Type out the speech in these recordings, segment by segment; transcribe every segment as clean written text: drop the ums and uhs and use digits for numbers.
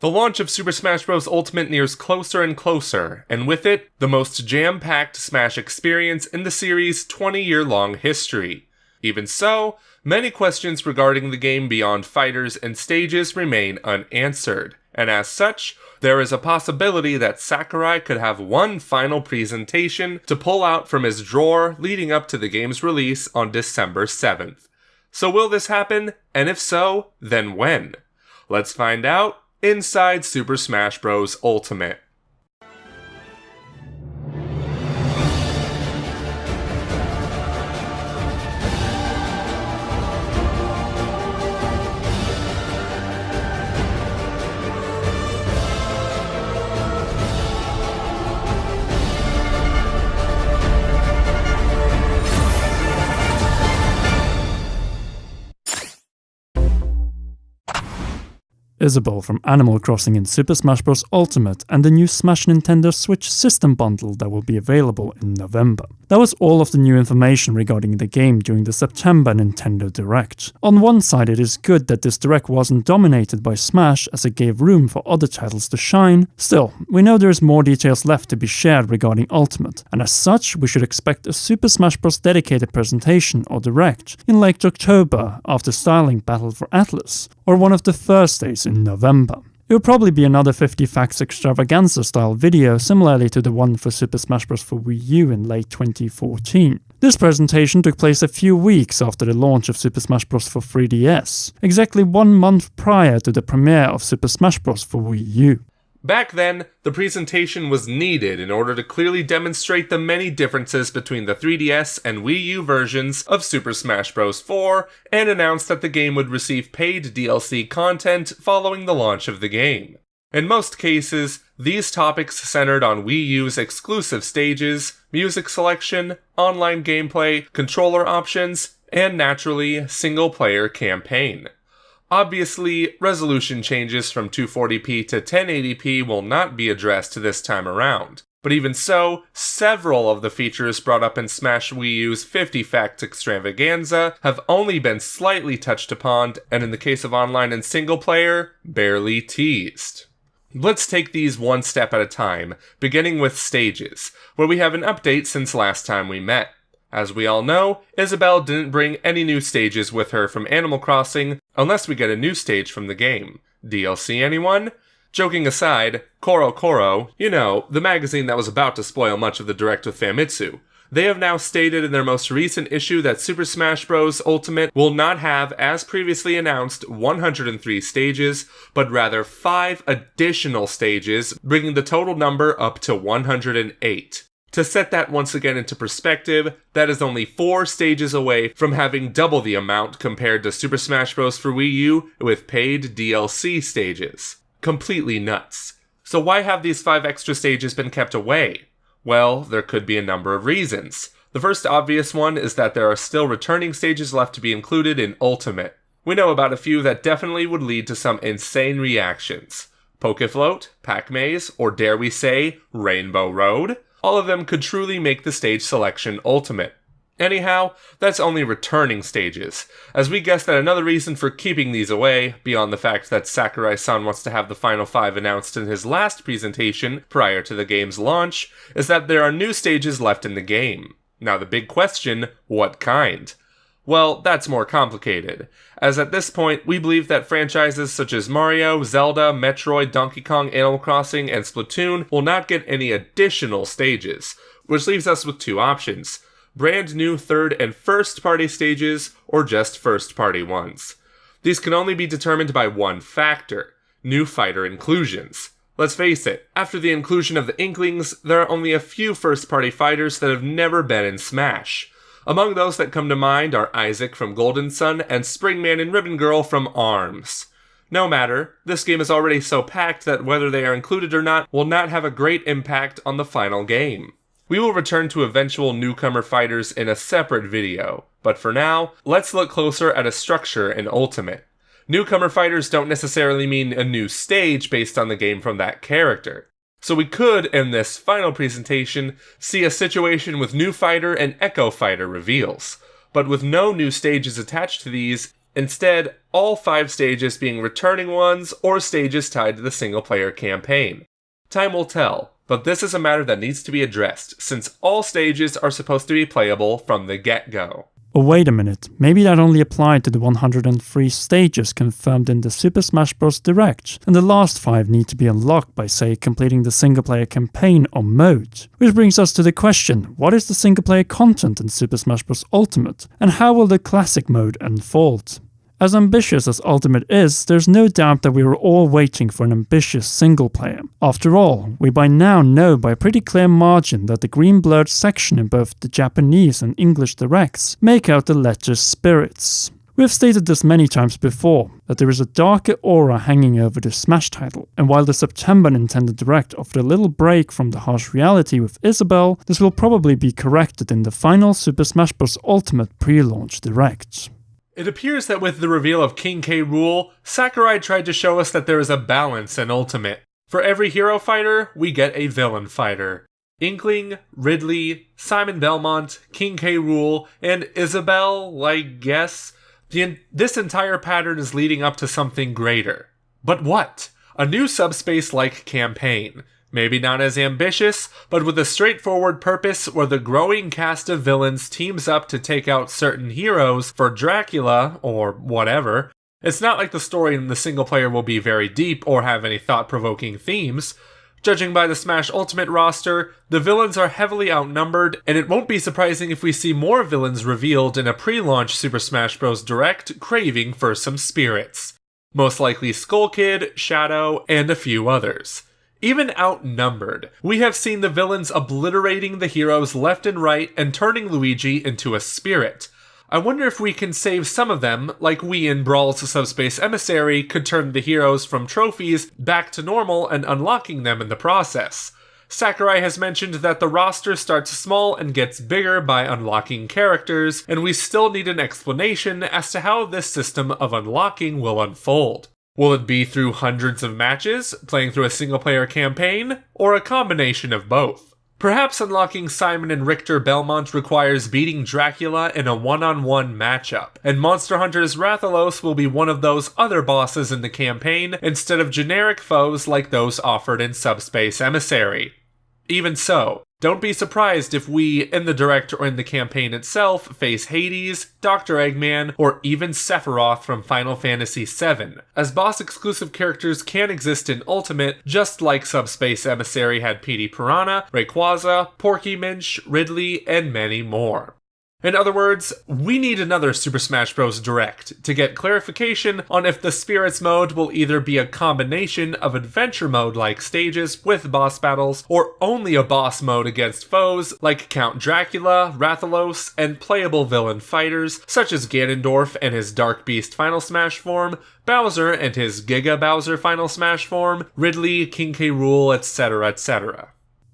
The launch of Super Smash Bros. Ultimate nears closer and closer, and with it, the most jam-packed Smash experience in the series' 20-year-long history. Even so, many questions regarding the game beyond fighters and stages remain unanswered, and as such, there is a possibility that Sakurai could have one final presentation to pull out from his drawer leading up to the game's release on December 7th. So will this happen? And if so, then when? Let's find out inside Super Smash Bros. Ultimate. Isabelle from Animal Crossing in Super Smash Bros. Ultimate and the new Smash Nintendo Switch System Bundle that will be available in November. That was all of the new information regarding the game during the September Nintendo Direct. On one side, it is good that this Direct wasn't dominated by Smash as it gave room for other titles to shine. Still, we know there is more details left to be shared regarding Ultimate, and as such, we should expect a Super Smash Bros. Dedicated presentation or Direct in late October after Styling Battle for Atlas, or one of the Thursdays in November. It will probably be another 50 Facts Extravaganza style video similarly to the one for Super Smash Bros. For Wii U in late 2014. This presentation took place a few weeks after the launch of Super Smash Bros. For 3DS, exactly 1 month prior to the premiere of Super Smash Bros. For Wii U. Back then, the presentation was needed in order to clearly demonstrate the many differences between the 3DS and Wii U versions of Super Smash Bros. 4 and announce that the game would receive paid DLC content following the launch of the game. In most cases, these topics centered on Wii U's exclusive stages, music selection, online gameplay, controller options, and naturally, single-player campaign. Obviously, resolution changes from 240p to 1080p will not be addressed this time around, but even so, several of the features brought up in Smash Wii U's 50 Facts Extravaganza have only been slightly touched upon, and in the case of online and single player, barely teased. Let's take these one step at a time, beginning with stages, where we have an update since last time we met. As we all know, Isabelle didn't bring any new stages with her from Animal Crossing unless we get a new stage from the game. DLC anyone? Joking aside, Koro, you know, the magazine that was about to spoil much of the Direct with Famitsu, they have now stated in their most recent issue that Super Smash Bros. Ultimate will not have, as previously announced, 103 stages, but rather 5 additional stages, bringing the total number up to 108. To set that once again into perspective, that is only 4 stages away from having double the amount compared to Super Smash Bros. For Wii U with paid DLC stages. Completely nuts. So why have these 5 extra stages been kept away? Well, there could be a number of reasons. The first obvious one is that there are still returning stages left to be included in Ultimate. We know about a few that definitely would lead to some insane reactions. Pokefloat, Pac-Maze, or dare we say, Rainbow Road? All of them could truly make the stage selection ultimate. Anyhow, that's only returning stages, as we guess that another reason for keeping these away, beyond the fact that Sakurai-san wants to have the final 5 announced in his last presentation prior to the game's launch, is that there are new stages left in the game. Now the big question, what kind? Well, that's more complicated, as at this point, we believe that franchises such as Mario, Zelda, Metroid, Donkey Kong, Animal Crossing, and Splatoon will not get any additional stages, which leaves us with 2 options: brand new third and first party stages, or just first party ones. These can only be determined by one factor: new fighter inclusions. Let's face it, after the inclusion of the Inklings, there are only a few first party fighters that have never been in Smash. Among those that come to mind are Isaac from Golden Sun and Springman and Ribbon Girl from ARMS. No matter, this game is already so packed that whether they are included or not will not have a great impact on the final game. We will return to eventual newcomer fighters in a separate video, but for now, let's look closer at a structure in Ultimate. Newcomer fighters don't necessarily mean a new stage based on the game from that character. So we could, in this final presentation, see a situation with new fighter and Echo Fighter reveals. But with no new stages attached to these, Instead, all 5 stages being returning ones or stages tied to the single-player campaign. Time will tell, but this is a matter that needs to be addressed, since all stages are supposed to be playable from the get-go. Oh wait a minute, maybe that only applied to the 103 stages confirmed in the Super Smash Bros. Direct, and the last 5 need to be unlocked by, say, completing the single-player campaign or mode. Which brings us to the question, what is the single-player content in Super Smash Bros. Ultimate, and how will the classic mode unfold? As ambitious as Ultimate is, there's no doubt that we were all waiting for an ambitious single player. After all, we by now know by a pretty clear margin that the green blurred section in both the Japanese and English directs make out the letters spirits. We have stated this many times before, that there is a darker aura hanging over the Smash title, and while the September Nintendo Direct offered a little break from the harsh reality with Isabelle, this will probably be corrected in the final Super Smash Bros. Ultimate pre-launch Direct. It appears that with the reveal of King K. Rool, Sakurai tried to show us that there is a balance in Ultimate. For every hero fighter, we get a villain fighter. Inkling, Ridley, Simon Belmont, King K. Rool, and Isabelle, I guess. This entire pattern is leading up to something greater. But what? A new subspace-like campaign. Maybe not as ambitious, but with a straightforward purpose where the growing cast of villains teams up to take out certain heroes for Dracula, or whatever. It's not like the story in the single player will be very deep or have any thought-provoking themes. Judging by the Smash Ultimate roster, the villains are heavily outnumbered, and it won't be surprising if we see more villains revealed in a pre-launch Super Smash Bros. Direct craving for some spirits. Most likely Skull Kid, Shadow, and a few others. Even outnumbered, we have seen the villains obliterating the heroes left and right and turning Luigi into a spirit. I wonder if we can save some of them, like we in Brawl's Subspace Emissary could turn the heroes from trophies back to normal and unlocking them in the process. Sakurai has mentioned that the roster starts small and gets bigger by unlocking characters, and we still need an explanation as to how this system of unlocking will unfold. Will it be through hundreds of matches, playing through a single-player campaign, or a combination of both? Perhaps unlocking Simon and Richter Belmont requires beating Dracula in a one-on-one matchup, and Monster Hunter's Rathalos will be one of those other bosses in the campaign instead of generic foes like those offered in Subspace Emissary. Even so, don't be surprised if we, in the Direct or in the campaign itself, face Hades, Dr. Eggman, or even Sephiroth from Final Fantasy VII, as boss-exclusive characters can exist in Ultimate, just like Subspace Emissary had Petey Piranha, Rayquaza, Porky Minch, Ridley, and many more. In other words, we need another Super Smash Bros. Direct to get clarification on if the Spirits mode will either be a combination of adventure mode-like stages with boss battles, or only a boss mode against foes like Count Dracula, Rathalos, and playable villain fighters such as Ganondorf and his Dark Beast Final Smash form, Bowser and his Giga Bowser Final Smash form, Ridley, King K. Rool, etc., etc.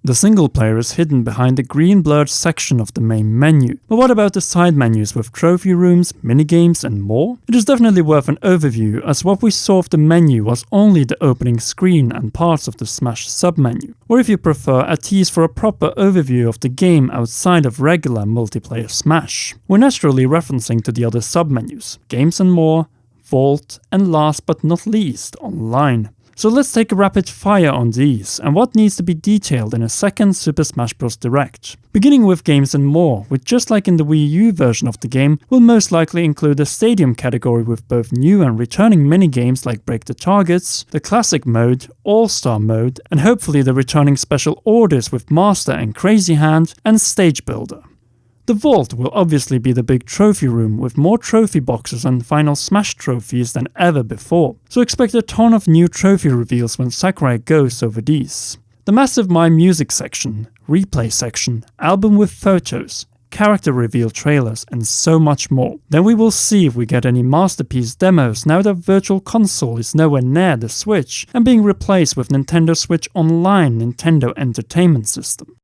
The single player is hidden behind the green blurred section of the main menu. But what about the side menus with trophy rooms, minigames and more? It is definitely worth an overview, as what we saw of the menu was only the opening screen and parts of the Smash submenu. Or if you prefer, a tease for a proper overview of the game outside of regular multiplayer Smash. We're naturally referencing to the other submenus, Games and More, Vault, and last but not least, Online. So let's take a rapid fire on these, and what needs to be detailed in a second Super Smash Bros. Direct. Beginning with Games and More, which just like in the Wii U version of the game, will most likely include a stadium category with both new and returning minigames like Break the Targets, the Classic mode, All-Star mode, and hopefully the returning special orders with Master and Crazy Hand, and Stage Builder. The Vault will obviously be the big trophy room with more trophy boxes and Final Smash trophies than ever before, so expect a ton of new trophy reveals when Sakurai goes over these. The massive My Music section, Replay section, album with photos, character reveal trailers, and so much more. Then we will see if we get any Masterpiece demos now that Virtual Console is nowhere near the Switch and being replaced with Nintendo Switch Online Nintendo Entertainment System.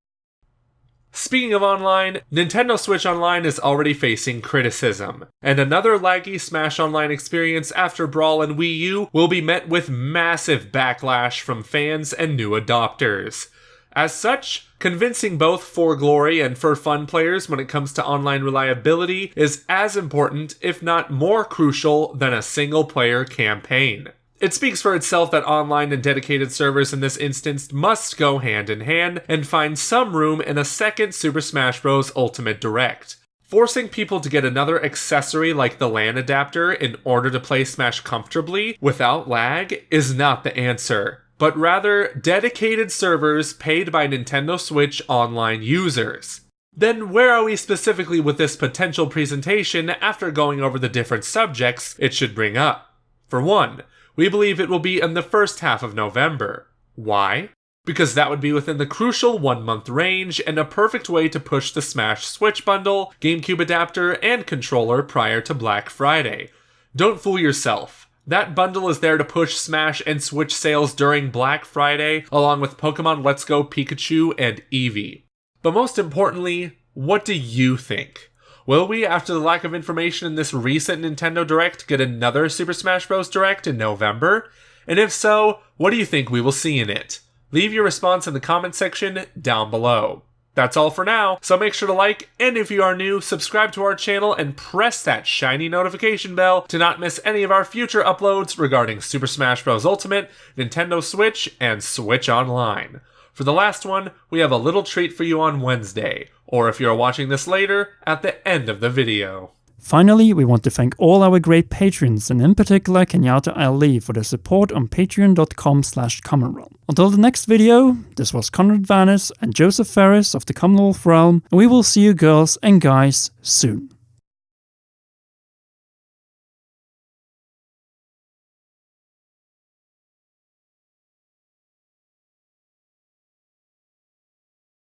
Speaking of online, Nintendo Switch Online is already facing criticism, and another laggy Smash Online experience after Brawl and Wii U will be met with massive backlash from fans and new adopters. As such, Convincing both for glory and for fun players when it comes to online reliability is as important, if not more crucial, than a single player campaign. It speaks for itself that online and dedicated servers in this instance must go hand in hand and find some room in a second Super Smash Bros. Ultimate Direct. Forcing people to get another accessory like the LAN adapter in order to play Smash comfortably without lag is not the answer, but rather dedicated servers paid by Nintendo Switch online users. Then where are we specifically with this potential presentation after going over the different subjects it should bring up? For one, we believe it will be in the first half of November. Why? Because that would be within the crucial 1-month range and a perfect way to push the Smash Switch bundle, GameCube adapter, and controller prior to Black Friday. Don't fool yourself. That bundle is there to push Smash and Switch sales during Black Friday, along with Pokemon Let's Go Pikachu and Eevee. But most importantly, what do you think? Will we, after the lack of information in this recent Nintendo Direct, get another Super Smash Bros. Direct in November? And if so, what do you think we will see in it? Leave your response in the comment section down below. That's all for now, so make sure to like, and if you are new, subscribe to our channel and press that shiny notification bell to not miss any of our future uploads regarding Super Smash Bros. Ultimate, Nintendo Switch, and Switch Online. For the last one, we have a little treat for you on Wednesday, or if you're watching this later, at the end of the video. Finally, we want to thank all our great patrons, and in particular Kenyatta Ali for their support on patreon.com/commonrealm. Until the next video, this was Conrad Vanis and Joseph Ferris of the Commonwealth Realm, and we will see you girls and guys soon.